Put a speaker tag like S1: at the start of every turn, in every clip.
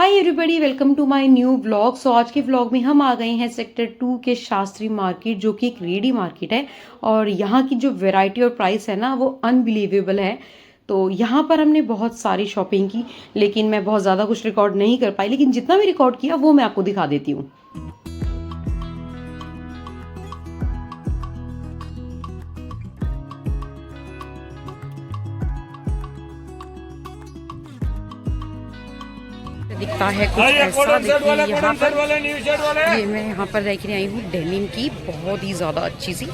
S1: Hi everybody, welcome to my new vlog. So आज के vlog में हम आ गए हैं सेक्टर 2 के शास्त्री मार्केट, जो कि एक रेडी मार्केट है। और यहाँ की जो वैरायटी और प्राइस है ना, वो अनबिलीवेबल है। तो यहाँ पर हमने बहुत सारी शॉपिंग की, लेकिन मैं बहुत ज़्यादा कुछ रिकॉर्ड नहीं कर पाई, लेकिन जितना भी रिकॉर्ड किया वो मैं आपको दिखा देती हूँ। दिखता है कुछ ऐसा, देखिए यहाँ पर ये मैं यहाँ पर लेकर आई हूँ डेनिम की बहुत ही ज़्यादा अच्छी सी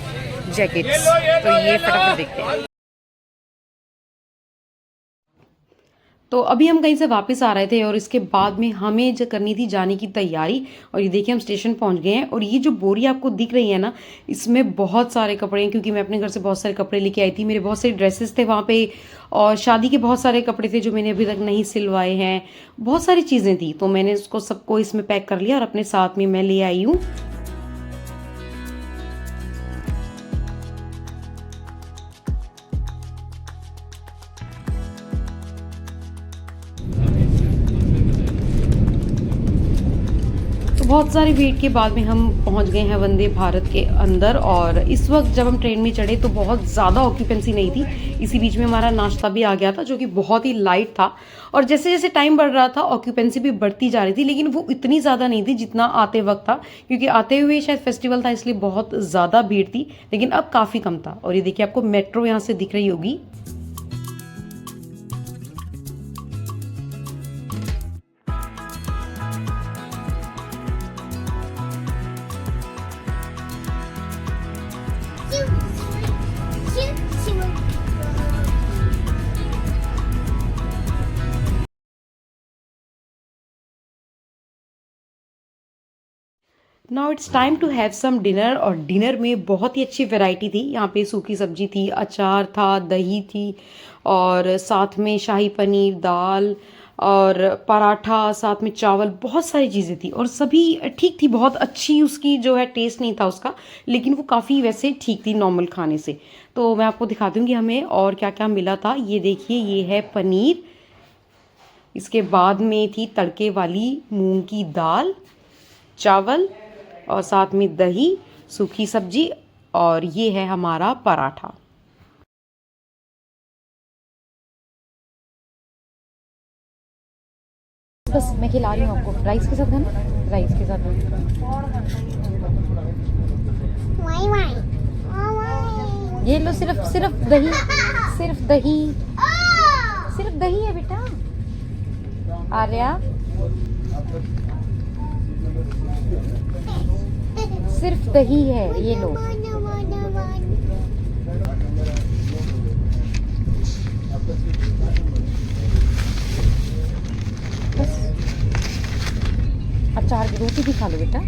S1: जैकेट्स। तो ये फटाफट देखते हैं। तो अभी हम कहीं से वापस आ रहे थे और इसके बाद में हमें जो करनी थी जाने की तैयारी। और ये देखिए हम स्टेशन पहुंच गए हैं। और ये जो बोरी आपको दिख रही है ना, इसमें बहुत सारे कपड़े हैं, क्योंकि मैं अपने घर से बहुत सारे कपड़े लेके आई थी। मेरे बहुत सारे ड्रेसेस थे वहाँ पे, और शादी के बहुत सारे कपड़े थे जो मैंने अभी तक नहीं सिलवाए हैं। बहुत सारी चीज़ें थी, तो मैंने उसको सबको इसमें पैक कर लिया और अपने साथ में मैं ले आई हूँ। बहुत सारे वेट के बाद में हम पहुंच गए हैं वंदे भारत के अंदर। और इस वक्त जब हम ट्रेन में चढ़े तो बहुत ज़्यादा ऑक्यूपेंसी नहीं थी। इसी बीच में हमारा नाश्ता भी आ गया था, जो कि बहुत ही लाइट था। और जैसे जैसे टाइम बढ़ रहा था ऑक्यूपेंसी भी बढ़ती जा रही थी, लेकिन वो इतनी ज़्यादा नहीं थी जितना आते वक्त था, क्योंकि आते हुए शायद फेस्टिवल था इसलिए बहुत ज़्यादा भीड़ थी, लेकिन अब काफ़ी कम था। और ये देखिए आपको मेट्रो यहाँ से दिख रही होगी। Now it's time to have some dinner. और डिनर में बहुत ही अच्छी वैरायटी थी। यहाँ पे सूखी सब्जी थी, अचार था, दही थी, और साथ में शाही पनीर, दाल और पराठा, साथ में चावल, बहुत सारी चीज़ें थी। और सभी ठीक थी, बहुत अच्छी उसकी जो है टेस्ट नहीं था उसका, लेकिन वो काफ़ी वैसे ठीक थी नॉर्मल खाने से। तो मैं आपको दिखा दूँगी हमें और क्या क्या मिला था। ये देखिए, ये है पनीर। इसके बाद में थी तड़के वाली मूंग की दाल, चावल, और साथ में दही, सूखी सब्जी, और ये है हमारा पराठा। बस मैं खिला रही हूँ आपको। राइस के साथ खाना, राइस के साथ। ये लो, सिर्फ सिर्फ दही, सिर्फ दही, सिर्फ दही है बेटा। आर्या, सिर्फ दही है, ये लो। बस अचार की रोटी भी खा लो बेटा।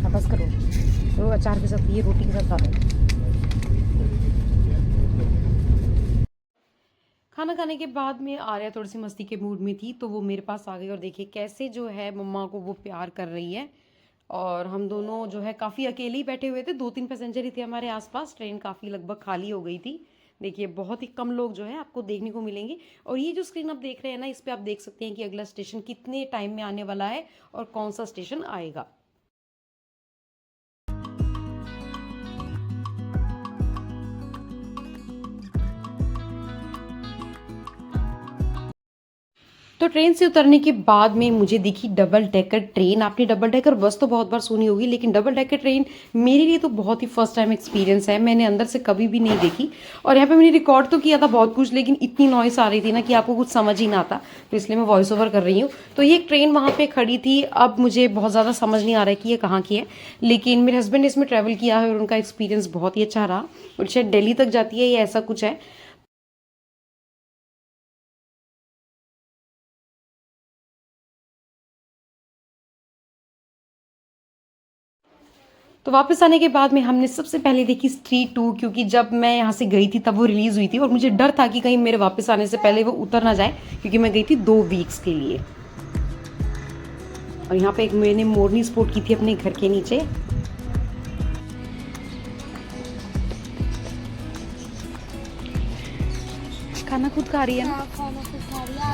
S1: हाँ बस करो, तो अचार के साथ, ये रोटी के साथ खा लो। खाना खाने के बाद में आर्या थोड़ी सी मस्ती के मूड में थी, तो वो मेरे पास आ गई और देखिए कैसे जो है मम्मा को वो प्यार कर रही है। और हम दोनों जो है काफ़ी अकेले ही बैठे हुए थे, 2-3 पैसेंजर ही थे हमारे आसपास। ट्रेन काफ़ी लगभग खाली हो गई थी। देखिए बहुत ही कम लोग जो है आपको देखने को मिलेंगे। और ये जो स्क्रीन आप देख रहे हैं ना, इस पर आप देख सकते हैं कि अगला स्टेशन कितने टाइम में आने वाला है और कौन सा स्टेशन आएगा। तो ट्रेन से उतरने के बाद में मुझे दिखी डबल डेकर ट्रेन। आपने डबल डेकर बस तो बहुत बार सुनी होगी, लेकिन डबल डेकर ट्रेन मेरे लिए तो बहुत ही फर्स्ट टाइम एक्सपीरियंस है। मैंने अंदर से कभी भी नहीं देखी। और यहाँ पे मैंने रिकॉर्ड तो किया था बहुत कुछ, लेकिन इतनी नॉइस आ रही थी ना कि आपको कुछ समझ ही ना आता, तो इसलिए मैं वॉइस ओवर कर रही हूँ। तो ये ट्रेन वहाँ पर खड़ी थी। अब मुझे बहुत ज़्यादा समझ नहीं आ रहा है कि ये कहाँ की है, लेकिन मेरे हस्बैंड ने इसमें ट्रैवल किया है और उनका एक्सपीरियंस बहुत ही अच्छा रहा। और शायद दिल्ली तक जाती है या ऐसा कुछ है। तो वापस आने के बाद में हमने सबसे पहले देखी स्त्री 2, क्योंकि जब मैं यहाँ से गई थी तब वो रिलीज़ हुई थी और मुझे डर था कि कहीं मेरे वापस आने से पहले वो उतर ना जाए, क्योंकि मैं गई थी 2 वीक्स के लिए। और यहाँ पे एक मैंने मोरनी स्पोर्ट की थी अपने घर के नीचे। खाना खुद खा रही है ना।
S2: हाँ, खाना खुद खा रही है।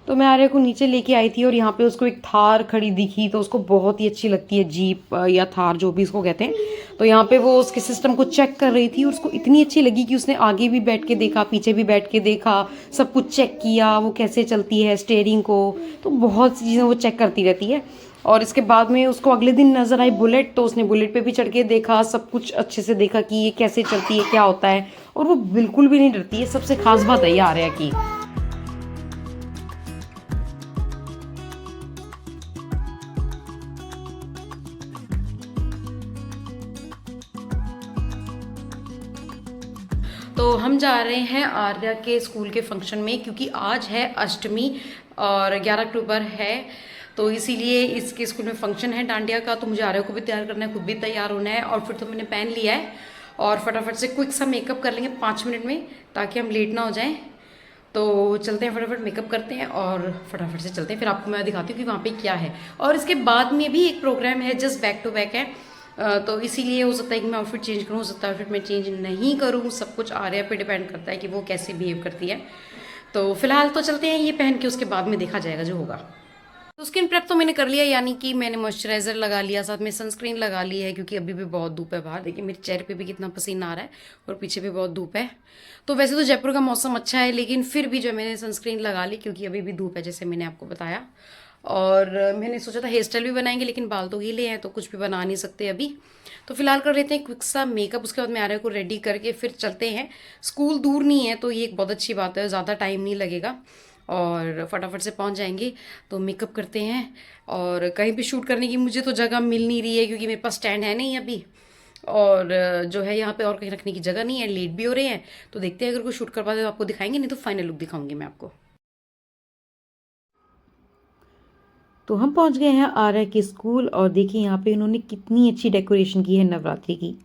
S1: तो मैं आर्या को नीचे लेके आई थी और यहाँ पे उसको एक थार खड़ी दिखी, तो उसको बहुत ही अच्छी लगती है जीप या थार जो भी इसको कहते हैं। तो यहाँ पे वो उसके सिस्टम को चेक कर रही थी और उसको इतनी अच्छी लगी कि उसने आगे भी बैठ के देखा, पीछे भी बैठ के देखा, सब कुछ चेक किया वो कैसे चलती है स्टेयरिंग को। तो बहुत सी चीज़ें वो चेक करती रहती है। और इसके बाद में उसको अगले दिन नज़र आई बुलेट, तो उसने बुलेट पे भी चढ़ के देखा, सब कुछ अच्छे से देखा कि ये कैसे चलती है, क्या होता है। और वो बिल्कुल भी नहीं डरती है, सबसे खास बात है ये आर्या की। तो हम जा रहे हैं आर्या के स्कूल के फंक्शन में, क्योंकि आज है अष्टमी और 11 अक्टूबर है, तो इसीलिए इसके स्कूल में फंक्शन है डांडिया का। तो मुझे आर्या को भी तैयार करना है, खुद भी तैयार होना है। और फिर तो मैंने पहन लिया है और फटाफट से क्विक सा मेकअप कर लेंगे 5 मिनट में, ताकि हम लेट ना हो जाएं। तो चलते हैं, फटाफट मेकअप करते हैं और फटाफट से चलते हैं। फिर आपको मैं दिखाती हूँ कि वहाँ पे क्या है। और इसके बाद में भी एक प्रोग्राम है, जस्ट बैक टू बैक है। तो इसीलिए हो सकता है कि मैं आउटफिट चेंज करूँ, हो सकता है आउटफिट मैं चेंज नहीं करूँ। सब कुछ आर्या पे डिपेंड करता है कि वो कैसे बिहेव करती है। तो फिलहाल तो चलते हैं ये पहन के, उसके बाद में देखा जाएगा जो होगा। तो स्किन प्रेप तो मैंने कर लिया, यानी कि मैंने मॉइस्चराइजर लगा लिया, साथ में सनस्क्रीन लगा ली है, क्योंकि अभी भी बहुत धूप है बाहर। देखिए मेरे चेहरे पे भी कितना पसीना आ रहा है और पीछे भी बहुत धूप है। तो वैसे तो जयपुर का मौसम अच्छा है, लेकिन फिर भी जो मैंने सनस्क्रीन लगा ली, क्योंकि अभी भी धूप है जैसे मैंने आपको बताया। और मैंने सोचा था हेयर स्टाइल भी बनाएंगे, लेकिन बाल तो गीले हैं तो कुछ भी बना नहीं सकते अभी। तो फिलहाल कर लेते हैं क्विक सा मेकअप, उसके बाद मैं आर्या को रेडी करके फिर चलते हैं। स्कूल दूर नहीं है तो ये एक बहुत अच्छी बात है, ज़्यादा टाइम नहीं लगेगा और फटाफट से पहुंच जाएंगे। तो मेकअप करते हैं। और कहीं भी शूट करने की मुझे तो जगह मिल नहीं रही है, क्योंकि मेरे पास स्टैंड है नहीं अभी, और जो है यहाँ पे और कहीं रखने की जगह नहीं है, लेट भी हो रहे हैं। तो देखते हैं, अगर कोई शूट कर पाते तो आपको दिखाएंगे, नहीं तो फाइनल लुक दिखाऊंगी मैं आपको। तो हम पहुंच गए हैं आर्या के स्कूल और देखिए यहाँ पे इन्होंने कितनी अच्छी डेकोरेशन की है नवरात्रि की।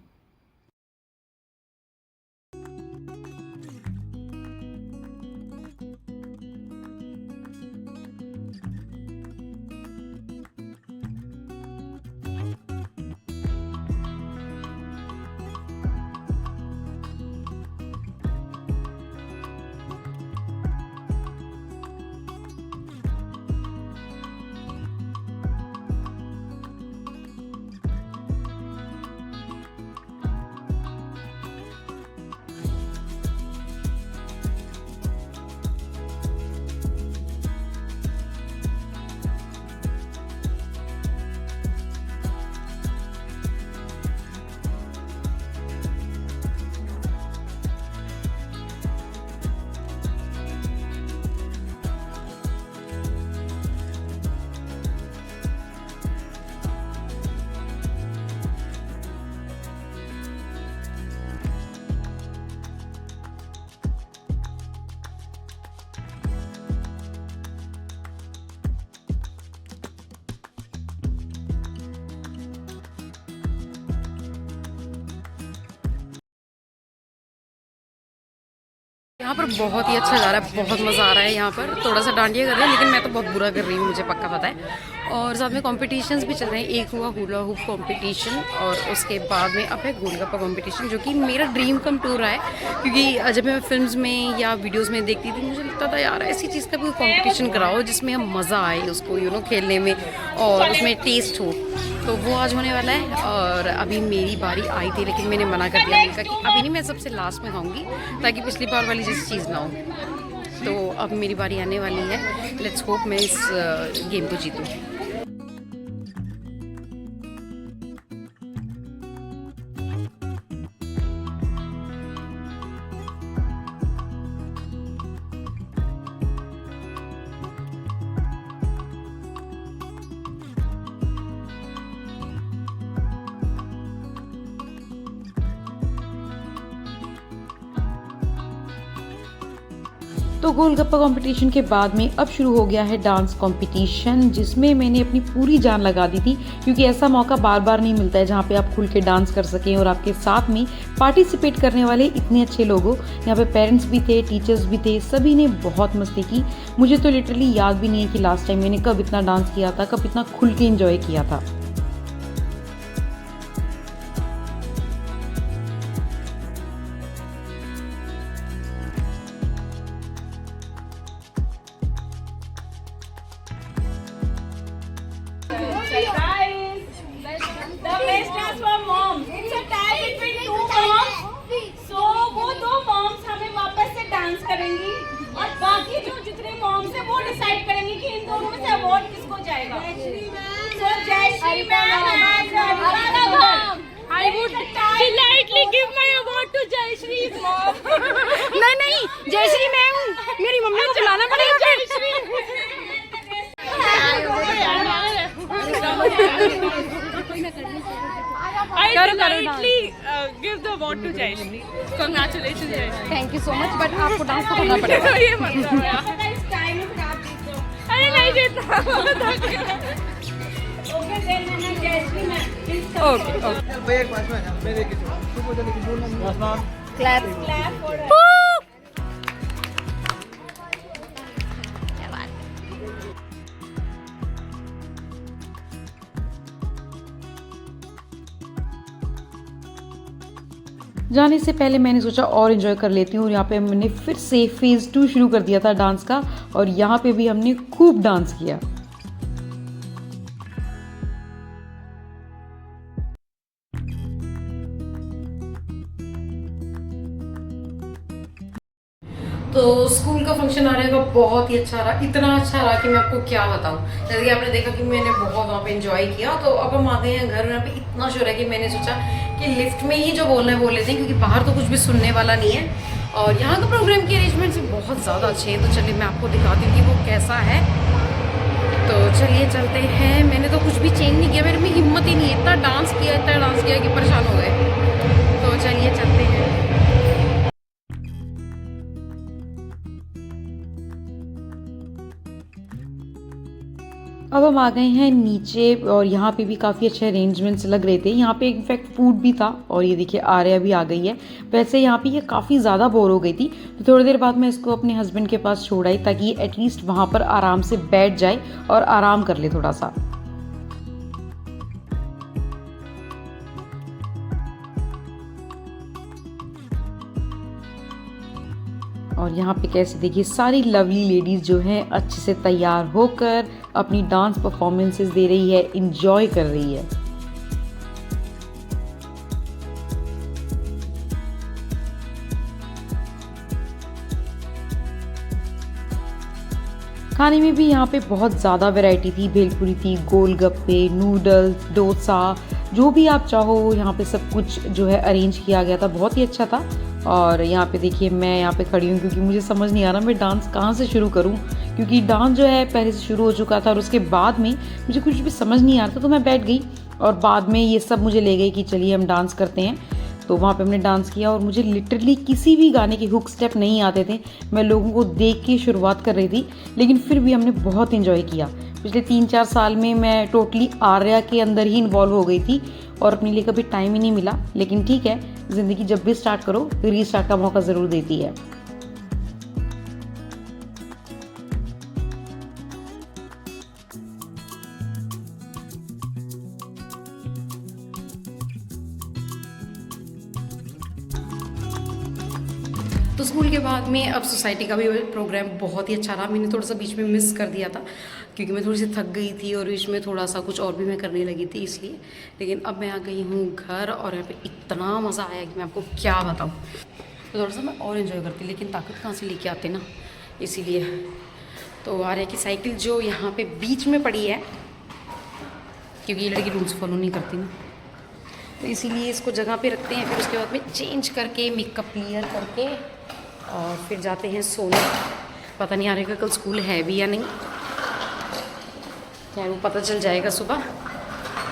S1: यहाँ पर बहुत ही अच्छा जा रहा है, बहुत मज़ा आ रहा है। यहाँ पर थोड़ा सा डांडिया कर रहे हैं, लेकिन मैं तो बहुत बुरा कर रही हूँ, मुझे पक्का पता है। और साथ में कॉम्पिटिशन्स भी चल रहे हैं। एक हुआ हुला हुप कॉम्पिटिशन और उसके बाद में अब है गोलगप्पा कॉम्पिटिशन, जो कि मेरा ड्रीम कम टू रहा है। क्योंकि जब मैं फिल्म्स में या वीडियोस में देखती थी, मुझे लगता था यार ऐसी चीज़ का कोई कॉम्पिटिशन कराओ जिसमें हम मज़ा आए उसको खेलने में और उसमें टेस्ट हो। तो वो आज होने वाला है। और अभी मेरी बारी आई थी, लेकिन मैंने मना कर दिया। मैंने कहा कि अभी नहीं, मैं सबसे लास्ट में खाऊंगी, ताकि पिछली बार वाली जैसी चीज़ ना हो। तो अब मेरी बारी आने वाली है। लेट्स होप मैं इस गेम को जीतूँ। तो गोलगप्पा कंपटीशन के बाद में अब शुरू हो गया है डांस कंपटीशन, जिसमें मैंने अपनी पूरी जान लगा दी थी, क्योंकि ऐसा मौका बार बार नहीं मिलता है जहाँ पे आप खुल के डांस कर सकें और आपके साथ में पार्टिसिपेट करने वाले इतने अच्छे लोग हो। यहाँ पे पेरेंट्स भी थे, टीचर्स भी थे, सभी ने बहुत मस्ती की। मुझे तो लिटरली याद भी नहीं है कि लास्ट टाइम मैंने कब इतना डांस किया था, कब इतना खुल के इंजॉय किया था।
S3: आपस से डांस करेंगी और बाकी जो जितने मॉम्स है वो डिसाइड करेंगे कि इन दोनों में से अवार्ड किसको जाएगा। So, Jayashri ma'am, I would delightly give my award to Jayashree's mom.
S1: नहीं जयश्री मैम, मेरी मम्मी को बुलाना पड़ेगा
S3: Jayashri I delightly give the award to Jayashri. Congratulations Jayashri.
S1: Thank you so much, but आपको डांस तो करना पड़ेगा।
S3: ये मत करो यार। अरे नहीं देता। ओके देन मैं Jayashri ma'am.
S1: Okay clap
S3: clap for
S1: जाने से पहले मैंने सोचा और इन्जॉय कर लेती हूँ, और यहाँ पे मैंने फिर से फेज़ 2 शुरू कर दिया था डांस का, और यहाँ पे भी हमने खूब डांस किया। तो स्कूल का फंक्शन आ रहेगा बहुत ही अच्छा रहा, इतना अच्छा रहा कि मैं आपको क्या बताऊं। जैसे कि आपने देखा कि मैंने बहुत वहाँ पे एंजॉय किया। तो अब हम आते हैं घर, यहाँ पे इतना शोर है कि मैंने सोचा कि लिफ्ट में ही जो बोलना है बोल लेते हैं, क्योंकि बाहर तो कुछ भी सुनने वाला नहीं है। और यहाँ का प्रोग्राम के अरेंजमेंट्स भी बहुत ज़्यादा अच्छे हैं। तो चलिए मैं आपको दिखाती हूँ कि वो कैसा है। तो चलिए चलते हैं। मैंने तो कुछ भी चेंज नहीं किया, मेरे में हिम्मत ही नहीं है, इतना डांस किया कि परेशान हो गए। तो चलिए चलते हैं। अब हम आ गए हैं नीचे, और यहाँ पे भी काफ़ी अच्छे अरेंजमेंट्स लग रहे थे। यहाँ पे इनफैक्ट फूड भी था, और ये देखिए आर्या भी आ गई है। वैसे यहाँ पे ये काफ़ी ज़्यादा बोर हो गई थी, तो थोड़ी देर बाद मैं इसको अपने हस्बैंड के पास छोड़ आई, ताकि ये एटलीस्ट वहाँ पर आराम से बैठ जाए और आराम कर ले थोड़ा सा। और यहाँ पे कैसे देखिए सारी लवली लेडीज़ जो हैं अच्छे से तैयार होकर अपनी डांस परफॉर्मेंसेस दे रही है, इंजॉय कर रही है। खाने में भी यहाँ पे बहुत ज़्यादा वैरायटी थी, भेलपूरी थी, गोलगप्पे, नूडल्स, डोसा, जो भी आप चाहो यहाँ पे सब कुछ जो है अरेंज किया गया था, बहुत ही अच्छा था। और यहाँ पे देखिए मैं यहाँ पे खड़ी हूँ, क्योंकि मुझे समझ नहीं आ रहा मैं डांस कहाँ से शुरू करूँ, क्योंकि डांस जो है पहले से शुरू हो चुका था, और उसके बाद में मुझे कुछ भी समझ नहीं आ रहा था। तो मैं बैठ गई, और बाद में ये सब मुझे ले गए कि चलिए हम डांस करते हैं। तो वहाँ पे हमने डांस किया, और मुझे लिटरली किसी भी गाने के हुक स्टेप नहीं आते थे। मैं लोगों को देख के शुरुआत कर रही थी, लेकिन फिर भी हमने बहुत इन्जॉय किया। पिछले 3-4 साल में मैं टोटली आर्या के अंदर ही इन्वॉल्व हो गई थी, और अपने लिए कभी टाइम ही नहीं मिला। लेकिन ठीक है, ज़िंदगी जब भी स्टार्ट करो रीस्टार्ट का मौका ज़रूर देती है। तो स्कूल के बाद में अब सोसाइटी का भी प्रोग्राम बहुत ही अच्छा रहा। मैंने थोड़ा सा बीच में मिस कर दिया था, क्योंकि मैं थोड़ी सी थक गई थी, और बीच में थोड़ा सा कुछ और भी मैं करने लगी थी इसलिए। लेकिन अब मैं आ गई हूँ घर, और यहाँ पे इतना मज़ा आया कि मैं आपको क्या बताऊँ। तो थोड़ा सा मैं और इन्जॉय करती, लेकिन ताकत कहाँ से लेके आते ना, इसीलिए। तो आर्या की साइकिल जो यहाँ पे बीच में पड़ी है, क्योंकि ये लड़की रूल्स फॉलो नहीं करती ना, तो इसीलिए इसको जगह पे रखते हैं। फिर उसके बाद में चेंज करके मेकअप क्लियर करके और फिर जाते हैं सोने। पता नहीं आर्या का कल स्कूल है भी या नहीं, क्या वो पता चल जाएगा सुबह।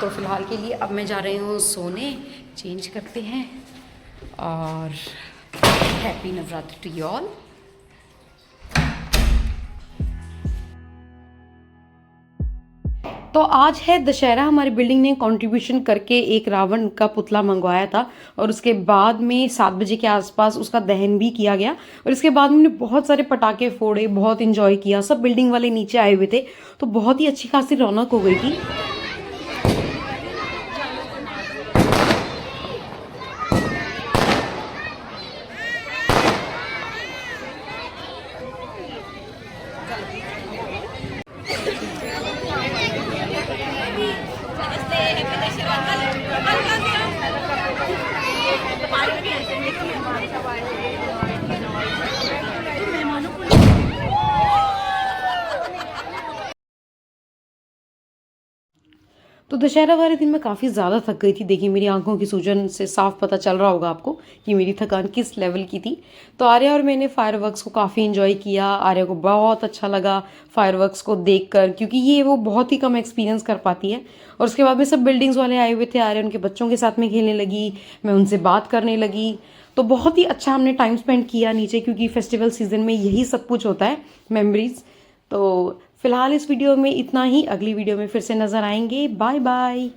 S1: तो फिलहाल के लिए अब मैं जा रही हूँ सोने, चेंज करते हैं, और happy Navratri to you all. तो आज है दशहरा। हमारी बिल्डिंग ने कंट्रीब्यूशन करके एक रावण का पुतला मंगवाया था, और उसके बाद में 7 बजे के आसपास उसका दहन भी किया गया। और इसके बाद हमने बहुत सारे पटाखे फोड़े, बहुत इंजॉय किया। सब बिल्डिंग वाले नीचे आए हुए थे, तो बहुत ही अच्छी खासी रौनक हो गई थी। तो दशहरा वाले दिन मैं काफ़ी ज़्यादा थक गई थी। देखिए मेरी आंखों की सूजन से साफ पता चल रहा होगा आपको कि मेरी थकान किस लेवल की थी। तो आर्या और मैंने फायरवर्क्स को काफ़ी एंजॉय किया। आर्या को बहुत अच्छा लगा फायरवर्क्स को देखकर, क्योंकि ये वो बहुत ही कम एक्सपीरियंस कर पाती है। और उसके बाद में सब बिल्डिंग्स वाले आए हुए थे। आर्या उनके बच्चों के साथ में खेलने लगी, मैं उनसे बात करने लगी। तो बहुत ही अच्छा हमने टाइम स्पेंड किया नीचे, क्योंकि फेस्टिवल सीजन में यही सब कुछ होता है, मेमोरीज। तो फिलहाल इस वीडियो में इतना ही। अगली वीडियो में फिर से नजर आएंगे। Bye bye.